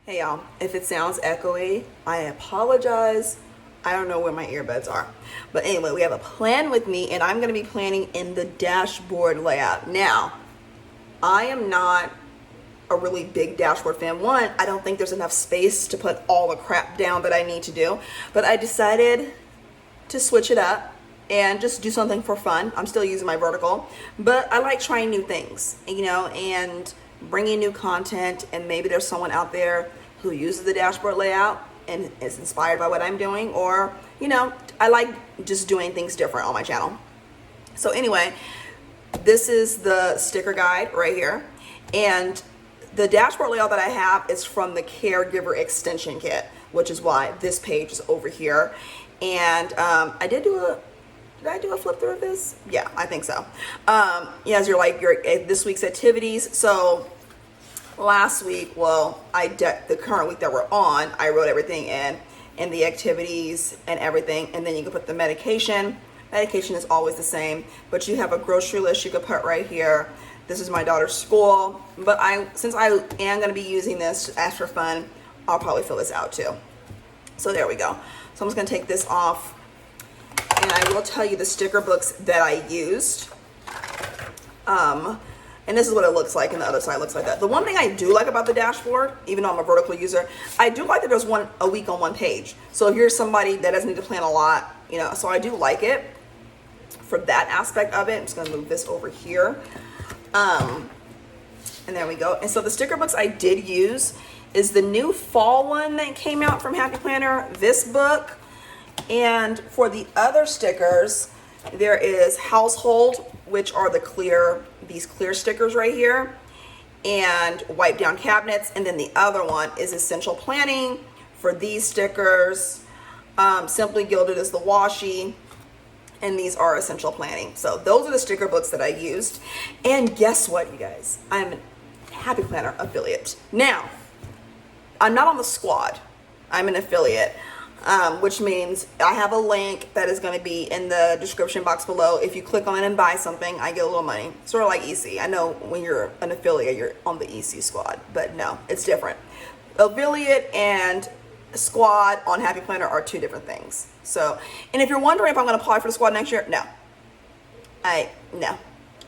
Hey y'all, if it sounds echoey, I apologize. I don't know where my earbuds are. But anyway, we have a plan with me and I'm going to be planning in the dashboard layout. Now, I am not a really big dashboard fan. One, I don't think there's enough space to put all the crap down that I need to do. But I decided to switch it up and just do something for fun. I'm still using my vertical, but I like trying new things, and bringing new content. And maybe there's someone out there who uses the dashboard layout and is inspired by what I'm doing, or I like just doing things different on my channel. So anyway, this is the sticker guide right here, and the dashboard layout that I have is from the Caregiver Extension Kit, which is why this page is over here. And I did I do a flip through of this? Yeah, I think so. As your this week's activities. So last week, the current week that we're on, I wrote everything in the activities and everything, and then you can put the medication. Medication is always the same, but you have a grocery list you could put right here. This is my daughter's school, but since I am going to be using this as for fun, I'll probably fill this out too. So there we go. So I'm just going to take this off, and I will tell you the sticker books that I used. And this is what it looks like, and the other side looks like that. The one thing I do like about the dashboard, even though I'm a vertical user, I do like that there's one a week on one page. So if you're somebody that doesn't need to plan a lot, so I do like it for that aspect of it. I'm just gonna move this over here. And there we go. And so the sticker books I did use is the new fall one that came out from Happy Planner, this book. And for the other stickers, there is household, which are these clear stickers right here, and wipe down cabinets. And then the other one is essential planning for these stickers. Simply Gilded is the washi, and these are essential planning. So those are the sticker books that I used. And guess what, you guys? I'm a Happy Planner affiliate. Now, I'm not on the squad. I'm an affiliate. Which means I have a link that is going to be in the description box below. If you click on it and buy something, I get a little money. Sort of like EC. I know when you're an affiliate, you're on the EC squad, but no, it's different. Affiliate and squad on Happy Planner are two different things. So, and if you're wondering if I'm going to apply for the squad next year, no. I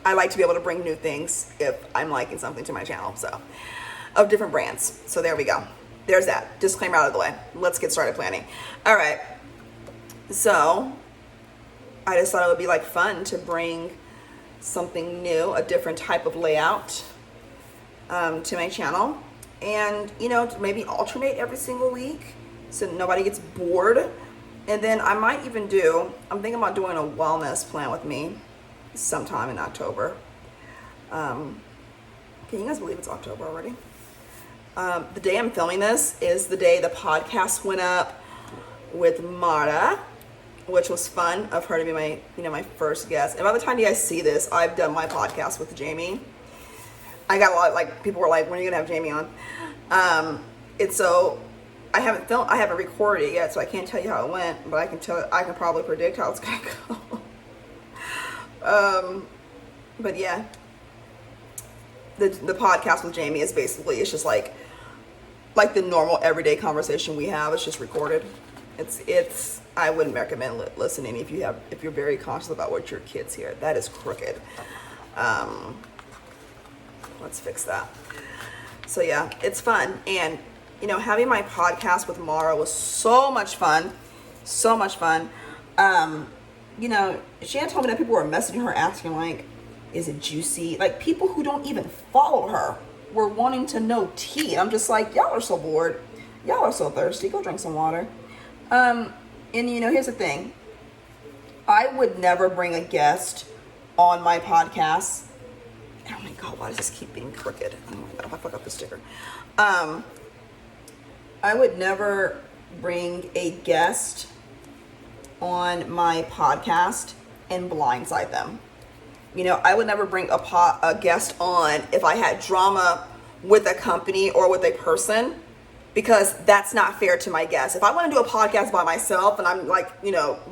like to be able to bring new things if I'm liking something to my channel, so, of different brands. So there we go. There's that disclaimer out of the way. Let's get started planning. All right. So I just thought it would be fun to bring something new, a different type of layout to my channel, and maybe alternate every single week so nobody gets bored. And then I might even I'm thinking about doing a wellness plan with me sometime in October. Can you guys believe it's October already? The day I'm filming this is the day the podcast went up with Mara, which was fun of her to be my first guest. And by the time you guys see this, I've done my podcast with Jamie. I got a lot people were like, when are you gonna have Jamie on? I haven't recorded it yet, so I can't tell you how it went, but I can probably predict how it's gonna go. But yeah. The podcast with Jamie is basically, it's just like the normal everyday conversation we have. It's just recorded. It's I wouldn't recommend listening if you're very conscious about what your kids hear. That is crooked. Let's fix that. So yeah, it's fun. And having my podcast with Mara was so much fun. So much fun. She had told me that people were messaging her asking is it juicy? People who don't even follow her were wanting to know tea. I'm just like, y'all are so bored. Y'all are so thirsty. Go drink some water. And here's the thing. I would never bring a guest on my podcast. Oh my God, why does this keep being crooked? Oh my God, if I fuck up the sticker. I would never bring a guest on my podcast and blindside them. I would never bring a guest on if I had drama with a company or with a person, because that's not fair to my guests. If I want to do a podcast by myself and I'm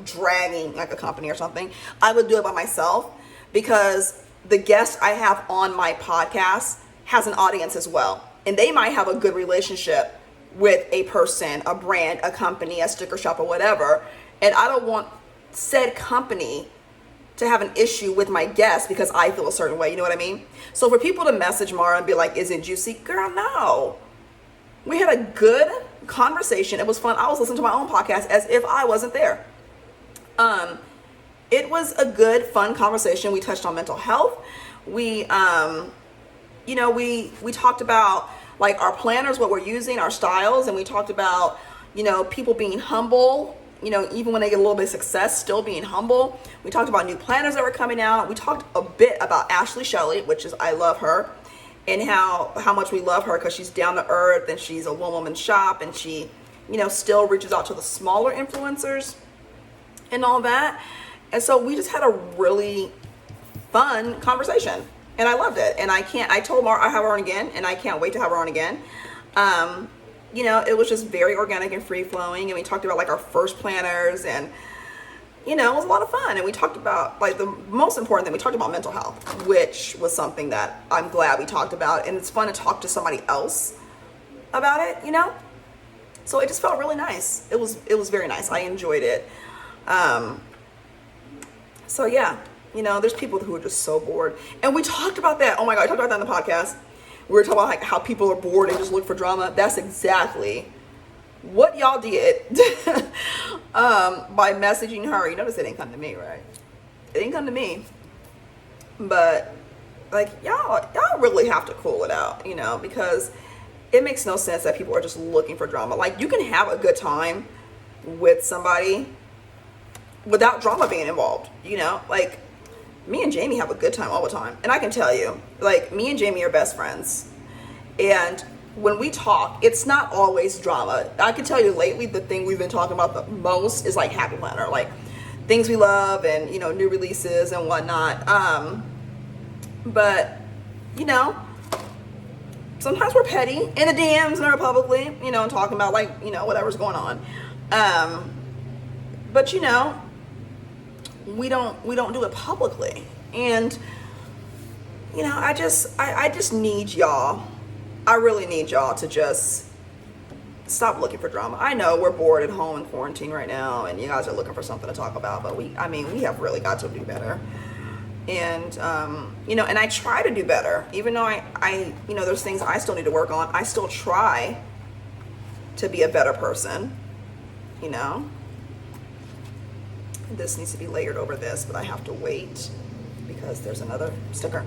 dragging a company or something, I would do it by myself, because the guest I have on my podcast has an audience as well. And they might have a good relationship with a person, a brand, a company, a sticker shop, or whatever, and I don't want said company to have an issue with my guest because I feel a certain way, you know what I mean? So for people to message Mara and be like, is it juicy? Girl, no. We had a good conversation. It was fun. I was listening to my own podcast as if I wasn't there. It was a good, fun conversation. We touched on mental health. We talked about like our planners, what we're using, our styles, and we talked about, people being humble, even when they get a little bit of success, still being humble. We talked about new planners that were coming out. We talked a bit about Ashley Shelley, which is, I love her, and how much we love her because she's down to earth and she's a one-woman shop, and she, still reaches out to the smaller influencers and all that. And so we just had a really fun conversation, and I loved it. And I told Mar I have her on again, and I can't wait to have her on again. It was just very organic and free flowing, and we talked about like our first planners, and it was a lot of fun. And we talked about like the most important thing, we talked about mental health, which was something that I'm glad we talked about, and it's fun to talk to somebody else about it, so it just felt really nice. It was very nice. I enjoyed it. So yeah, there's people who are just so bored, and we talked about that. Oh my God, I talked about that in the podcast. We were talking about like how people are bored and just look for drama. That's exactly what y'all did by messaging her. You notice it didn't come to me, right? It didn't come to me, but like y'all really have to cool it out, because it makes no sense that people are just looking for drama. Like you can have a good time with somebody without drama being involved, like me and Jamie have a good time all the time. And I can tell you, like, me and Jamie are best friends, and when we talk, it's not always drama. I can tell you lately, the thing we've been talking about the most is like Happy Planner, like things we love and new releases and whatnot. But sometimes we're petty in the DMs and publicly, and talking about like whatever's going on. But we don't do it publicly. And I just need y'all. I really need y'all to just stop looking for drama. I know we're bored at home in quarantine right now, and you guys are looking for something to talk about, but we have really got to do better. And and I try to do better, even though I there's things I still need to work on. I still try to be a better person. This needs to be layered over this, but I have to wait because there's another sticker.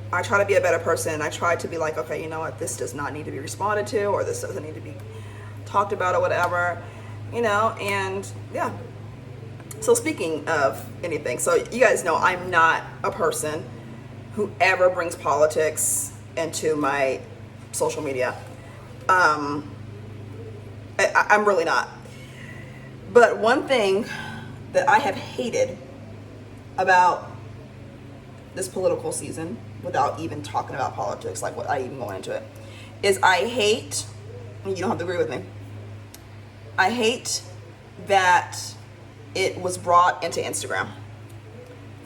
I try to be a better person. I try to be like, okay, you know what, this does not need to be responded to, or this doesn't need to be talked about, or whatever, and yeah. So speaking of anything, so you guys know I'm not a person who ever brings politics into my social media. I'm really not. But one thing that I have hated about this political season, without even talking about politics, like what I even go into it, is I hate, and you don't have to agree with me, I hate that it was brought into Instagram.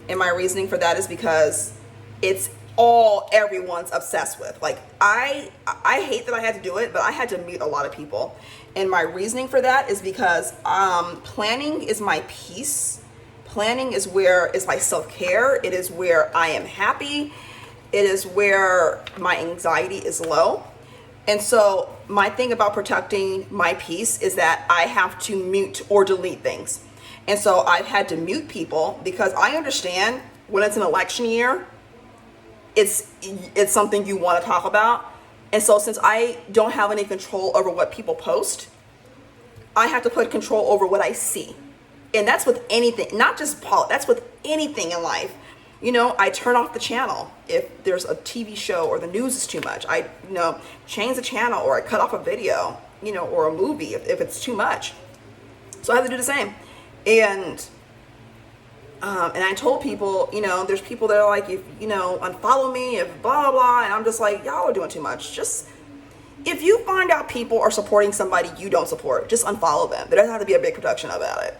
And my reasoning for that is because it's all everyone's obsessed with. Like I hate that I had to do it, but I had to mute a lot of people. And my reasoning for that is because planning is my peace. Planning is my self-care. It is where I am happy. It is where my anxiety is low. And so my thing about protecting my peace is that I have to mute or delete things. And so I've had to mute people because I understand when it's an election year, it's something you want to talk about. And so since I don't have any control over what people post, I have to put control over what I see. And that's with anything, not just politics, that's with anything in life. I turn off the channel if there's a TV show or the news is too much. I change the channel, or I cut off a video, or a movie if it's too much. So I have to do the same. And I told people, there's people that are like, if unfollow me, if blah, blah, blah. And I'm just like, y'all are doing too much. Just, if you find out people are supporting somebody you don't support, just unfollow them. There doesn't have to be a big production about it,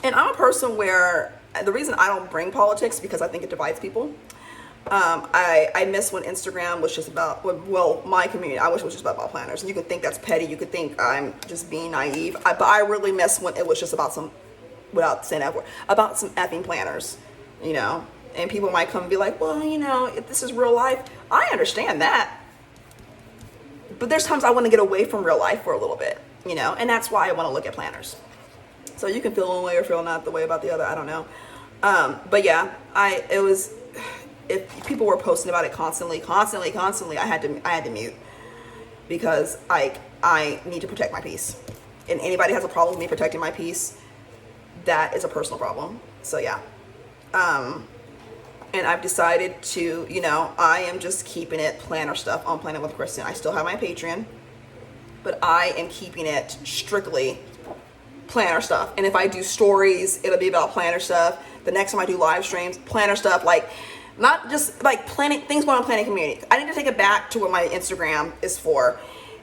And I'm a person where the reason I don't bring politics because I think it divides people. I miss when Instagram was just about, well, my community, I wish it was just about planners. And you could think that's petty. You could think I'm just being naive. But I really miss when it was just about some, without saying that word, about some effing planners, you know. And people might come and be like, well, you know, if this is real life, I understand that. But there's times I want to get away from real life for a little bit, you know. And that's why I want to look at planners. So you can feel one way or feel not the way about the other. I don't know. But yeah, it was... If people were posting about it constantly, I had to mute, because I need to protect my peace. And anybody has a problem with me protecting my peace, that is a personal problem. So yeah. And I've decided to, you know, I am just keeping it planner stuff on Planning with Kristen. I still have my Patreon, but I am keeping it strictly planner stuff. And if I do stories, it'll be about planner stuff. The next time I do live streams, planner stuff, like, not just like planning things going on planning community. I need to take it back to what my Instagram is for,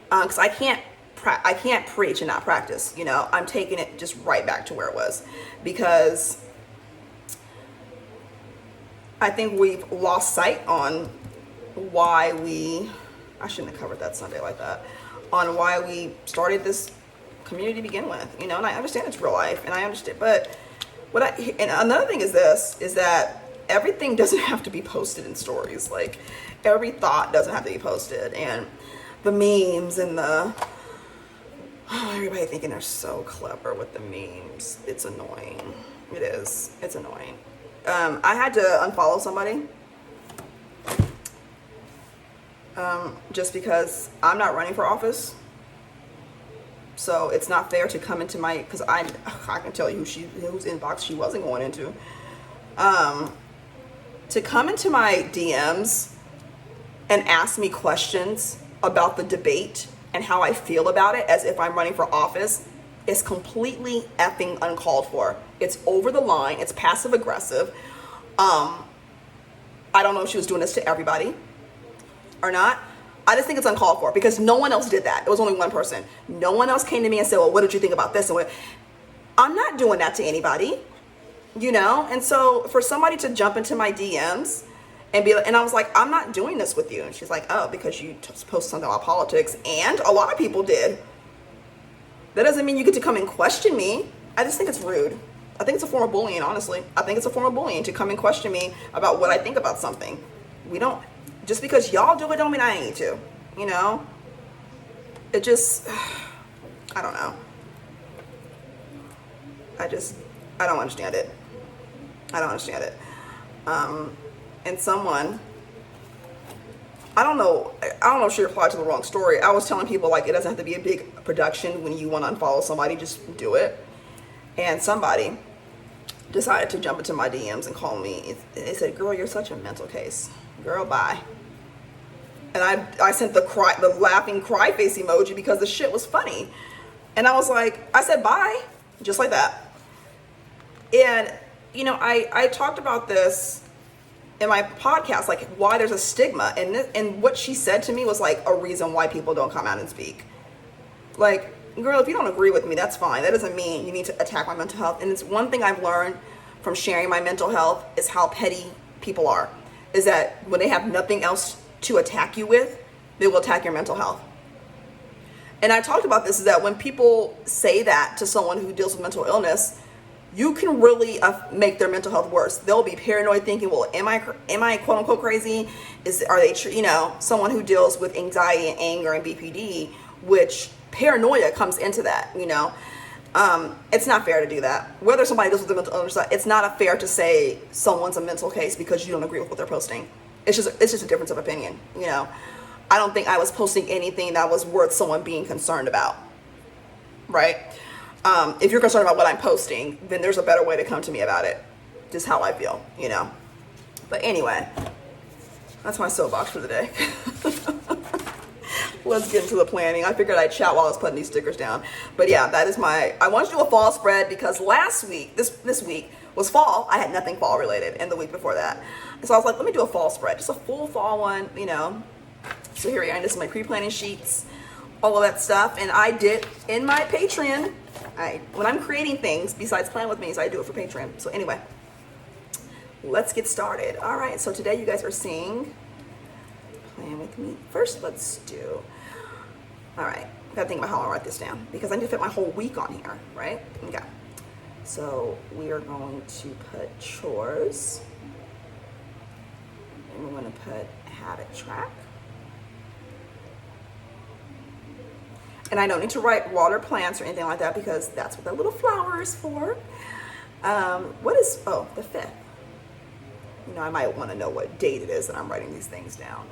because I can't preach and not practice. You know, I'm taking it just right back to where it was, because I think we've lost sight on why I shouldn't have covered that Sunday like that, on why we started this community to begin with. You know, and I understand it's real life, and I understand, but and another thing is that everything doesn't have to be posted in stories. Like, every thought doesn't have to be posted, and the memes and everybody thinking they're so clever with the memes. It's annoying. It is. It's annoying. I had to unfollow somebody just because I'm not running for office. So it's not fair to come into because I can tell you whose inbox she wasn't going into. To come into my DMs and ask me questions about the debate and how I feel about it as if I'm running for office is completely effing uncalled for. It's over the line. It's passive aggressive. I don't know if she was doing this to everybody or not. I just think it's uncalled for, because no one else did that. It was only one person. No one else came to me and said, well, what did you think about this? And I'm not doing that to anybody. You know, and so for somebody to jump into my DMs and be like, and I was like, I'm not doing this with you. And she's like, oh, because you post something about politics, and a lot of people did. That doesn't mean you get to come and question me. I just think it's rude. I think it's a form of bullying, honestly. I think it's a form of bullying to come and question me about what I think about something. We don't, just because y'all do it don't mean I need to, you know? It just, I don't know. I don't understand it. I don't understand it. And someone, I don't know if she replied to the wrong story. I was telling people, like, it doesn't have to be a big production when you want to unfollow somebody, just do it. And somebody decided to jump into my DMs and call me. They said, girl, you're such a mental case. Girl, bye. And I sent the laughing cry face emoji because the shit was funny. And I was like, I said bye, just like that. And, you know, I talked about this in my podcast, like, why there's a stigma. And what she said to me was, like, a reason why people don't come out and speak. Like, girl, if you don't agree with me, that's fine. That doesn't mean you need to attack my mental health. And it's one thing I've learned from sharing my mental health is how petty people are. Is that when they have nothing else to attack you with, they will attack your mental health. And I talked about this, is that when people say that to someone who deals with mental illness, you can really make their mental health worse. They'll be paranoid, thinking, well, am I quote unquote crazy? Are they, you know, someone who deals with anxiety and anger and BPD, which paranoia comes into that, you know. It's not fair to do that. Whether somebody deals with the mental illness, it's not fair to say someone's a mental case because you don't agree with what they're posting. It's just a difference of opinion, you know. I don't think I was posting anything that was worth someone being concerned about, right? If you're concerned about what I'm posting, then there's a better way to come to me about it. Just how I feel, you know. But anyway, that's my soapbox for the day. Let's get into the planning. I figured I'd chat while I was putting these stickers down. But yeah, that is I wanted to do a fall spread because last week, this week was fall. I had nothing fall related, and the week before that. And so I was like, let me do a fall spread. Just a full fall one, you know. So here we are. This is my pre-planning sheets, all of that stuff. And I did in my Patreon, when I'm creating things besides Plan With Me, so I do it for Patreon. So anyway, let's get started. All right, so today you guys are seeing Plan With Me. First, let's do, all right, I gotta think about how I write this down because I need to fit my whole week on here, right? Okay, so we are going to put chores, and we're gonna put habit track. And I don't need to write water plants or anything like that because that's what that little flower is for. What is, oh, the 5th. You know, I might want to know what date it is that I'm writing these things down.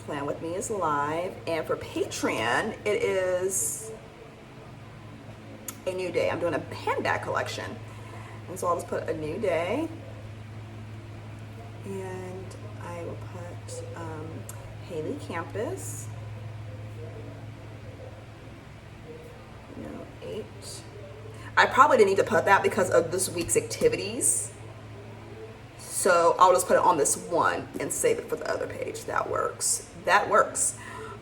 Plan With Me is live. And for Patreon, it is a new day. I'm doing a handbag collection. And so I'll just put a new day. And I will put Haley Campus. 8. I probably didn't need to put that because of this week's activities. So I'll just put it on this one and save it for the other page. That works. That works.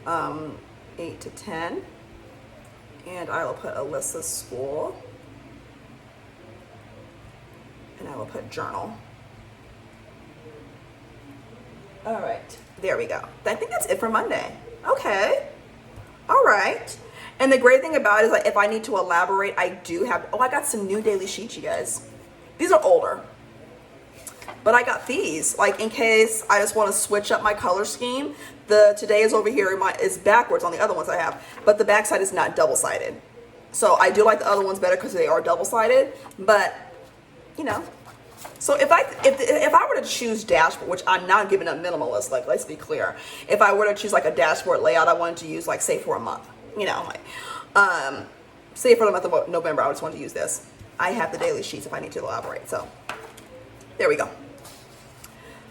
8 to 10. And I will put Alyssa's school. And I will put journal. All right. There we go. I think that's it for Monday. Okay. All right. And the great thing about it is, like, if I need to elaborate, I do have, oh, I got some new daily sheets, you guys. These are older, but I got these, like, in case I just want to switch up my color scheme. The today is over here, is backwards on the other ones I have, but the back side is not double-sided. So I do like the other ones better because they are double-sided, but, you know. So if I were to choose dashboard, which I'm not giving a minimalist, like, let's be clear. If I were to choose, like, a dashboard layout I wanted to use, like, say, for a month. You know, like, say for the month of November, I just want to use this. I have the daily sheets if I need to elaborate. So there we go.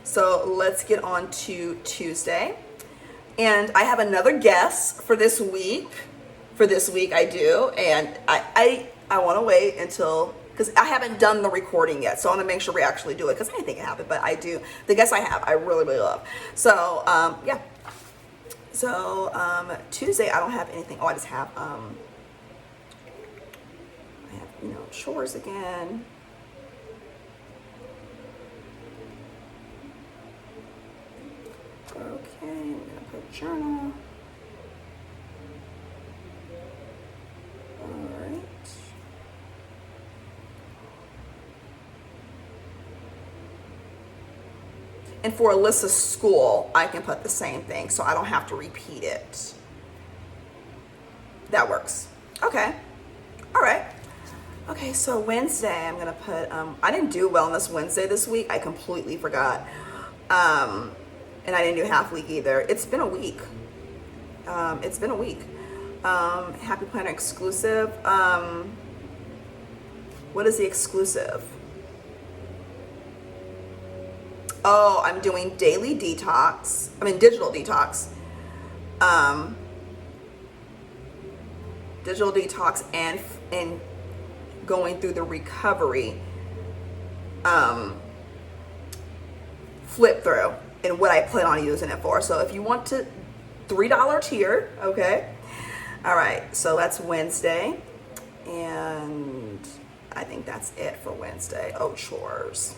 So let's get on to Tuesday. And I have another guest for this week. For this week I do. And I want to wait until, because I haven't done the recording yet. So I want to make sure we actually do it because anything can happen. But I do. The guests I have, I really, really love. So, yeah. So, Tuesday, I don't have anything. Oh, I just have, you know, chores again. Okay, I'm going to put journal. All right. And for Alyssa's school, I can put the same thing, so I don't have to repeat it. That works. Okay. All right. Okay, so Wednesday, I'm going to put, I didn't do Wellness Wednesday this week. I completely forgot. And I didn't do half week either. It's been a week. It's been a week. Happy Planner exclusive. What is the exclusive? Oh, I'm doing daily detox. I mean, digital detox. Digital detox and going through the recovery flip through and what I plan on using it for. So if you want to, $3 tier, okay. All right, so that's Wednesday. And I think that's it for Wednesday. Oh, chores.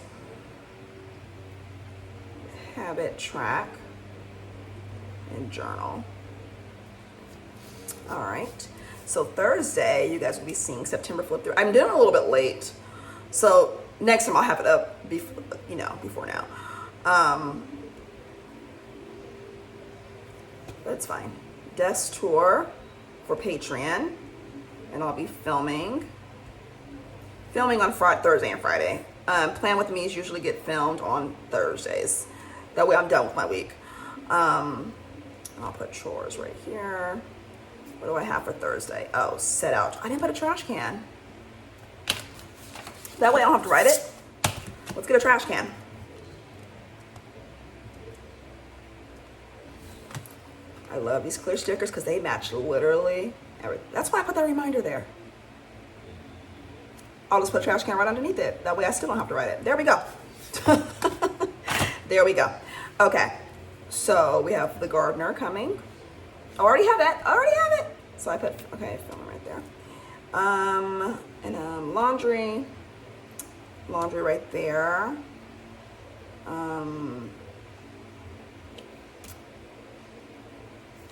Habit track and journal. All right, so Thursday you guys will be seeing September flip through. I'm doing a little bit late, so next time I'll have it up before, you know, before now. That's fine. Desk tour for Patreon, and I'll be filming on Thursday and Friday. Plan With Me's usually get filmed on Thursdays. That way I'm done with my week. I'll put chores right here. What do I have for Thursday? Oh, set out. I didn't put a trash can. That way I don't have to write it. Let's get a trash can. I love these clear stickers because they match literally everything. That's why I put that reminder there. I'll just put a trash can right underneath it. That way I still don't have to write it. There we go. There we go. Okay, so we have the gardener coming. I already have that. I already have it. So I put, okay, film it right there. And laundry Laundry right there.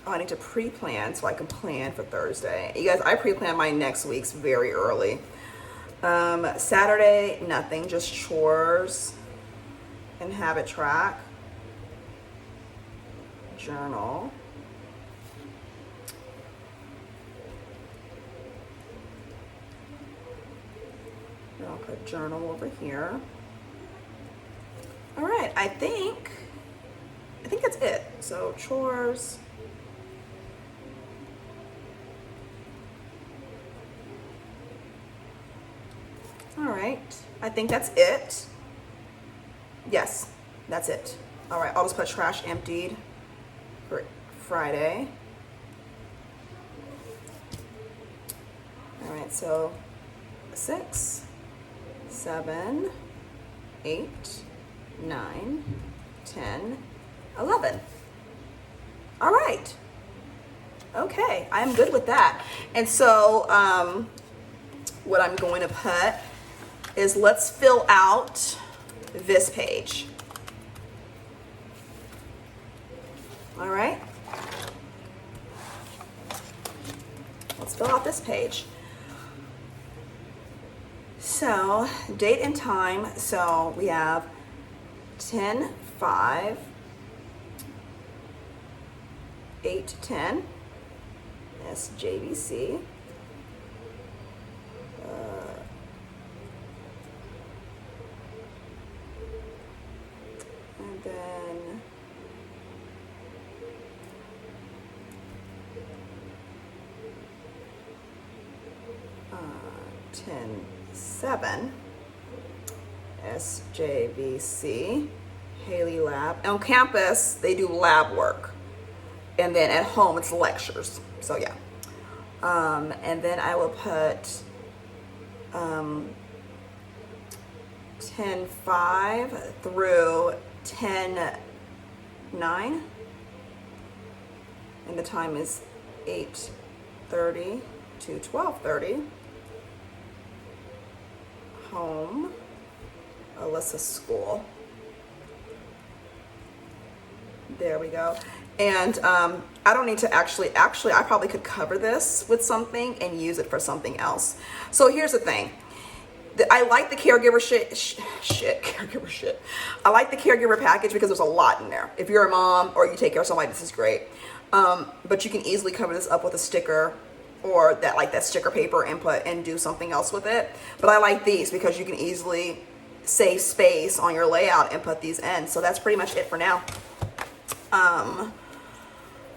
Oh, I need to pre-plan so I can plan for Thursday. You guys, I pre-plan my next week's very early. Saturday, nothing, just chores and habit track. Journal. And I'll put journal over here. All right, I think that's it. So chores. All right, I think that's it. Yes, that's it. All right, I'll just put trash emptied for Friday. All right, so 6, 7, 8, 9, 10, 11. All right. Okay, I'm good with that. And so what I'm going to put is, let's fill out this page. All right. Let's fill out this page. So date and time. So we have 10/5, 8/10. That's JVC. And then 10/7, SJVC, Haley Lab. On campus, they do lab work. And then at home, it's lectures. So yeah. And then I will put 10/5 through 10/9. And the time is 8:30 to 12:30. Home, Alyssa's school. There we go. And I don't need to actually, I probably could cover this with something and use it for something else. So here's the thing. I like the caregiver caregiver shit. I like the caregiver package because there's a lot in there. If you're a mom or you take care of somebody, this is great. But you can easily cover this up with a sticker or that sticker paper input and do something else with it. But I like these because you can easily save space on your layout and put these in. So that's pretty much it for now.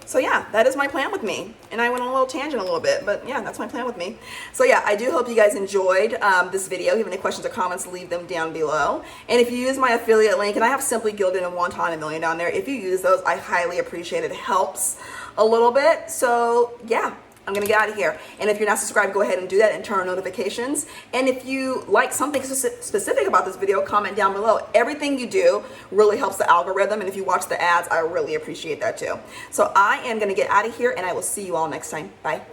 So yeah, that is my plan with me. And I went on a little tangent a little bit, but yeah, that's my plan with me. So yeah, I do hope you guys enjoyed this video. If you have any questions or comments, leave them down below. And if you use my affiliate link, and I have Simply Gilded and One Time a Million down there, if you use those, I highly appreciate it. It helps a little bit. So yeah, I'm gonna get out of here. And if you're not subscribed, go ahead and do that and turn on notifications. And if you like something specific about this video, comment down below. Everything you do really helps the algorithm. And if you watch the ads, I really appreciate that too. So I am gonna get out of here and I will see you all next time. Bye.